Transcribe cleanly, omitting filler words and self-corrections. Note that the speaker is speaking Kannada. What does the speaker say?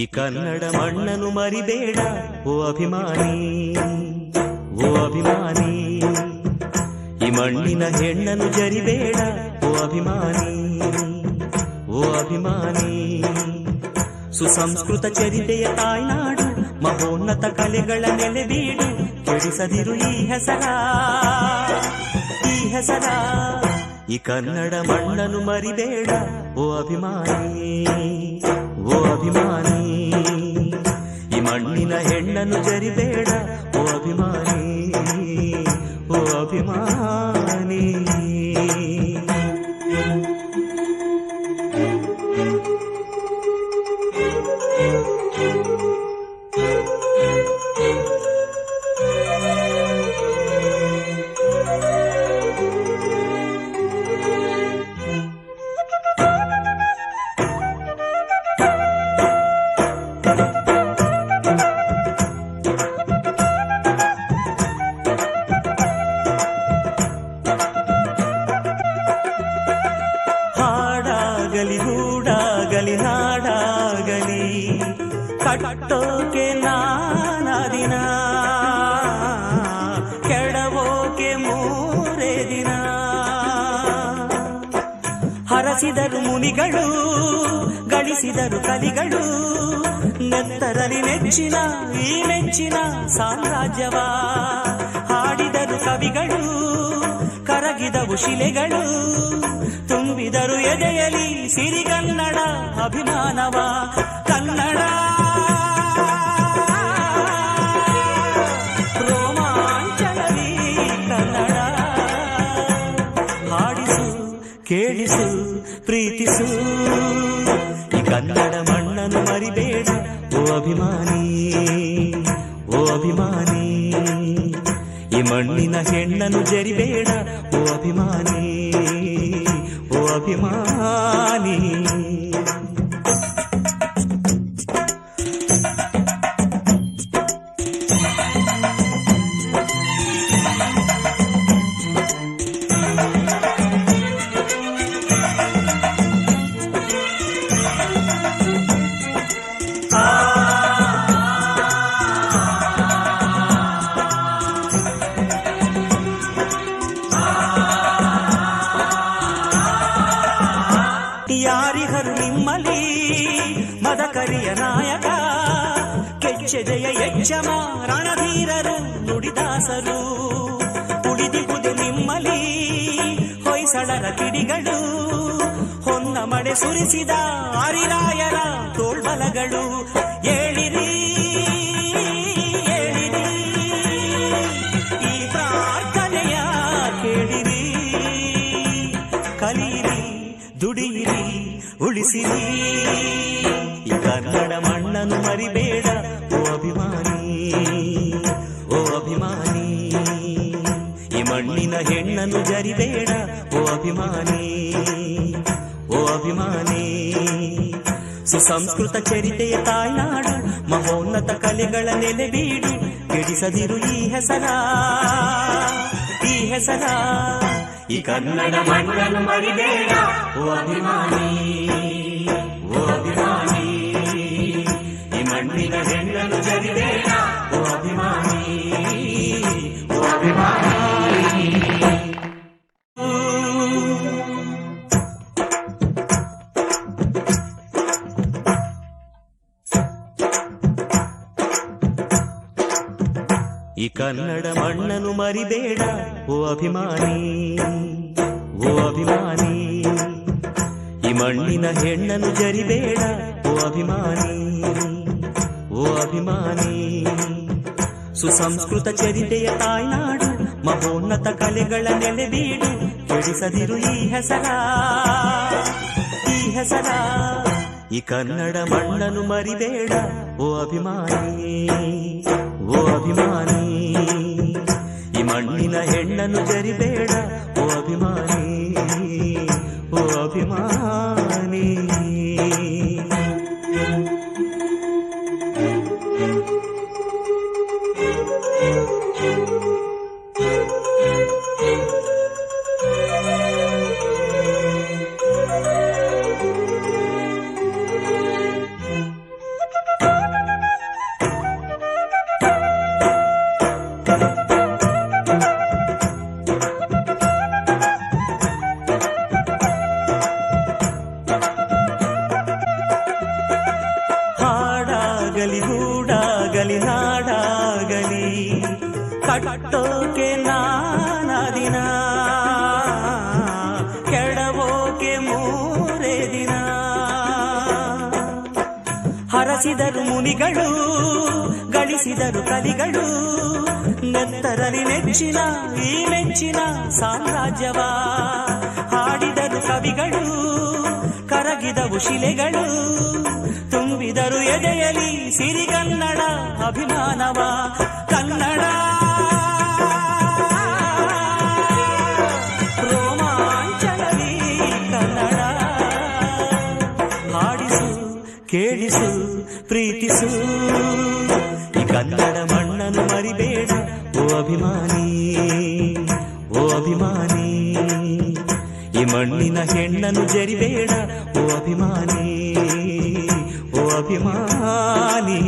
ಈ ಕನ್ನಡ ಮಣ್ಣನ್ನು ಮರಿಬೇಡ ಓ ಅಭಿಮಾನಿ, ಓ ಅಭಿಮಾನಿ. ಈ ಮಣ್ಣಿನ ಹೆಣ್ಣನ್ನು ಜರಿಬೇಡ ಓ ಅಭಿಮಾನಿ, ಓ ಅಭಿಮಾನಿ. ಸುಸಂಸ್ಕೃತ ಚರಿತೆಯ ತಾಯ್ನಾಡು, ಮಹೋನ್ನತ ಕಲೆಗಳ ನೆಲೆಬೀಡು. ಕೆಡಿಸದಿರು ಈ ಹೆಸರ, ಈ ಹೆಸರ. ಈ ಕನ್ನಡ ಮಣ್ಣನ್ನು ಮರಿಬೇಡ ಓ ಅಭಿಮಾನಿ, ಓ ಅಭಿಮಾನಿ. ಈ ಮಣ್ಣಿನ ಹೆಣ್ಣನ್ನು ಜರಿಬೇಡ ಓ ಅಭಿಮಾನಿ, ಓ ಅಭಿಮಾನಿ. ಗೂಡಾಗಲಿ ನಾಡಾಗಲಿ ಕಟ್ಟೋಕೆ ನಾನಾ ದಿನ, ಕೆಡವೋಕೆ ಮೂರೇ ದಿನ. ಹರಸಿದರು ಮುನಿಗಳು, ಗಳಿಸಿದರು ಕಲಿಗಳು, ನೆತ್ತರಲಿ ನೆಚ್ಚಿನ ಈ ನೆಚ್ಚಿನ ಸಾಮ್ರಾಜ್ಯವ. ಹಾಡಿದರು ಕವಿಗಳು, ಕರಗಿದವು ಶಿಲೆಗಳು, ತುಂಬಿದರು ಎದೆಯಲಿ ಸಿರಿಗನ್ನಡ ಅಭಿಮಾನವ. ಕನ್ನಡ ರೋಮಾಂಚನವೀ ಕನ್ನಡ. ಹಾಡಿಸು, ಕೇಳಿಸು, ಪ್ರೀತಿಸು. ಈ ಕನ್ನಡ ಮಣ್ಣನ್ನು ಮರಿಬೇಡ ಓ ಅಭಿಮಾನಿ, ಓ ಅಭಿಮಾನಿ. ಈ ಮಣ್ಣಿನ ಹೆಣ್ಣನ್ನು ಜರಿಬೇಡ ಓ ಅಭಿಮಾನಿ, ಓ ಅಭಿಮಾನಿ. ಯಾರಿಹರು ನಿಮ್ಮಲಿ ಮದಕರಿಯ ನಾಯಕ, ಕೆಚ್ಚೆದೆಯ ಯಜ್ಜಮ ರಣಧೀರರು ನುಡಿದಾಸರು. ಉಳಿದಿಹುದೆ ನಿಮ್ಮಲಿ ಹೊಯ್ಸಳರ ಕಿಡಿಗಳು, ಹೊನ್ನ ಮಳೆ ಸುರಿಸಿದ ಆರಿರಾಯರ ತೋಳ್ಬಲಗಳು. ಏಳಿರಿ, ಏಳಿರಿ, ಈ ಪ್ರಾರ್ಥನೆಯ ಕೇಳಿರಿ. ಕಲಿಯಿರಿ, ದುಡಿಯಿರಿ, ಉಳಿಸಿರಿ. ಈ ಕನ್ನಡ ಮಣ್ಣನ್ನು ಮರಿಬೇಡ ಓ ಅಭಿಮಾನಿ, ಓ ಅಭಿಮಾನಿ. ಈ ಮಣ್ಣಿನ ಹೆಣ್ಣನ್ನು ಜರಿಬೇಡ ಓ ಅಭಿಮಾನಿ, ಓ ಅಭಿಮಾನಿ. ಸುಸಂಸ್ಕೃತ ಚರಿತೆಯ ತಾಯ್ನಾಡು, ಮಹೋನ್ನತ ಕಲೆಗಳ ನೆಲೆಬೀಡು. ಕೆಡಿಸದಿರು ಈ ಹೆಸರ, ಈ ಹೆಸರ. ಈ ಕನ್ನಡ ಮಣ್ಣನ್ನು ಮರಿಬೇಡ ಓ ಅಭಿಮಾನಿ, ಓ ಅಭಿಮಾನಿ. ಈ ಮಣ್ಣಿನ ಹೆಣ್ಣನ್ನು ಜರಿಬೇಡ ಓ ಅಭಿಮಾನಿ, ಓ ಅಭಿಮಾನಿ. ಈ ಕನ್ನಡ ಮಣ್ಣನ್ನು ಮರಿಬೇಡ ಓ ಅಭಿಮಾನಿ, ಓ ಅಭಿಮಾನಿ. ಈ ಮಣ್ಣಿನ ಹೆಣ್ಣನ್ನು ಜರಿಬೇಡ ಓ ಅಭಿಮಾನಿ, ಓ ಅಭಿಮಾನಿ. ಸುಸಂಸ್ಕೃತ ಚರಿತೆಯ ತಾಯ್ನಾಡು, ಮಹೋನ್ನತ ಕಲೆಗಳ ನೆಲೆಬೀಡು. ಕೆಡಿಸದಿರು ಈ ಹೆಸರ, ಈ ಹೆಸರ. ಈ ಕನ್ನಡ ಮಣ್ಣನ್ನು ಮರಿಬೇಡ ಓ ಅಭಿಮಾನಿ, ಓ ಅಭಿಮಾನಿ. ಈ ಮಣ್ಣಿನ ಹೆಣ್ಣನ್ನು ಜರಿಬೇಡ ಓ ಅಭಿಮಾನಿ, ಓ ಅಭಿಮಾನಿ. ಕಟ್ಟೋಕೆ ನಾನಾ ದಿನ, ಕೆಡವೋಕೆ ಮೂರೇ ದಿನ. ಹರಸಿದರು ಮುನಿಗಳು, ಗಳಿಸಿದರು ಕಲಿಗಳು, ನೆತ್ತರಲಿ ನೆಚ್ಚಿನ ಈ ಮೆಚ್ಚಿನ ಸಾಮ್ರಾಜ್ಯವ. ಹಾಡಿದರು ಕವಿಗಳು, ಕರಗಿದವು ಶಿಲೆಗಳು, ತುಂಬಿದರು ಎದೆಯಲಿ ಸಿರಿಗನ್ನಡ ಅಭಿಮಾನವ. ಕನ್ನಡ ರೋಮಾಂಚನವಿ ಕನ್ನಡ. ಹಾಡಿಸು, ಕೇಳಿಸು, ಪ್ರೀತಿಸು, ಈ ಕನ್ನಡ ಮಣ್ಣನ್ನು ಮರಿಬೇಡ ಓ ಅಭಿಮಾನಿ, ಓ ಅಭಿಮಾನಿ. ಈ ಮಣ್ಣಿನ ಹೆಣ್ಣನ್ನು ಜರಿಬೇಡ ಓ ಅಭಿಮಾನಿ, ಓ ಅಭಿಮಾನಿ.